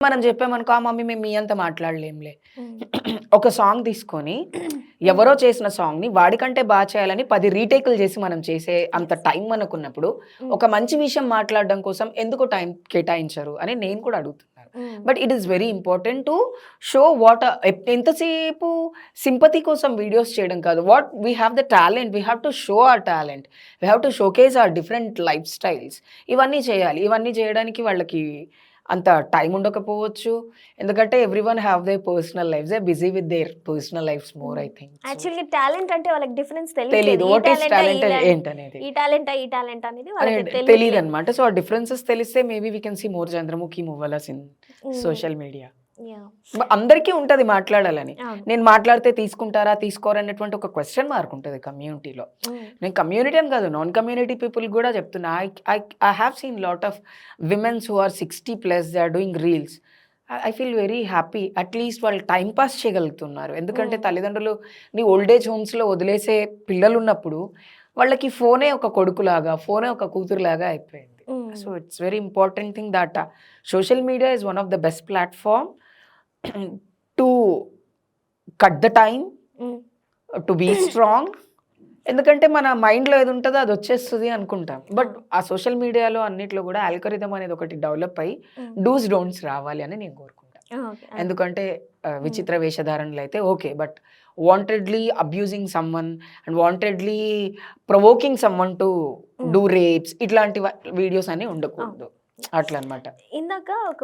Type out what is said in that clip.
మనం చెప్పామనుకో, ఆ మమ్మీ మేము మీ అంత మాట్లాడలేంలే. ఒక సాంగ్ తీసుకొని ఎవరో చేసిన సాంగ్‌ని వాడికంటే చేయాలని 10 రీటేకులు చేసి మనం చేసే అంత యెస్. టైం మనకున్నప్పుడు, ఒక మంచి విషయం మాట్లాడడం కోసం ఎందుకు టైం కేటాయించరు అని నేను కూడా అడుగుతున్నాను. But it is very important to show what ఎంతసేపు సింపతి కోసం వీడియోస్ చేయడం కాదు. What we have the talent, we have to show our talent. We have to showcase our different lifestyles. ఇవన్నీ చేయాలి. ఇవన్నీ చేయడానికి వాళ్ళకి అంత టైం ఉండకపోవచ్చు. ఎందుకంటే everyone have their personal lifes. They are busy with their personal lifes more I think. So actually talent అంటే వాళ్ళకి డిఫరెన్స్ తెలియట్లేదు. తెలీదు. ఈ వాట్ ఈస్ టాలెంటా టాలెంట్ ఈ ఏంటనేది. ఈ టాలెంటా ఈ టాలెంట్ అనేది అనే వాళ్ళకి తెలియట్లేదు. తెలీదనమాట. సో ఆ డిఫరెన్సెస్ తెలిస్తే maybe we can see more Chandramukhi మువ్వలస్ ఇన్ సోషల్ మీడియా. యాహ్! అందరికీ ఉంటది మాట్లాడాలని. అవును. నేను మాట్లాడితే తీసుకుంటారా, తీసుకోరా అనేటువంటి ఒక క్వెషన్ మార్క్ ఉంటది కమ్యూనిటీలో. నేను కమ్యూనిటీ అని కాదు, నాన్ కమ్యూనిటీ పీపుల్‌కి కూడా చెప్తున్నా. I have seen lot of womens who are 60+ they are doing reels. I feel very happy. At least వాళ్ళు టైమ్ పాస్ చేయగలుగుతున్నారు. ఎందుకంటే తల్లిదండ్రులు నీ ఓల్డ్ ఏజ్ హోమ్స్‌లో వదిలేసే పిల్లలున్నప్పుడు వాళ్ళకి ఫోనే ఒక కొడుకులాగా, ఫోనే ఒక కూతురులాగా అయిపోయింది. So it's very important thing that social media is one of the best platform to cut the time, to be strong. ఎందుకంటే మన మైండ్‌లో ఏది ఉంటదో అది వచ్చేస్తది అనుకుంటాం. బట్ ఆ సోషల్ మీడియాలో అన్నిట్లో కూడా ఆల్గోరిథం అనేది ఒకటి డెవలప్ అయ్యి డూస్, డోంట్స్ రావాలి అని నేను కోరుకుంటా. ఓకే. ఎందుకంటే విచిత్ర వేషధారణలు అయితే okay. But wantedly abusing someone and wantedly provoking someone to do rapes ఇట్లాంటి వీడియోస్ అన్నీ ఉండకూడదు. అట్లనమాట. ఇందాక ఒక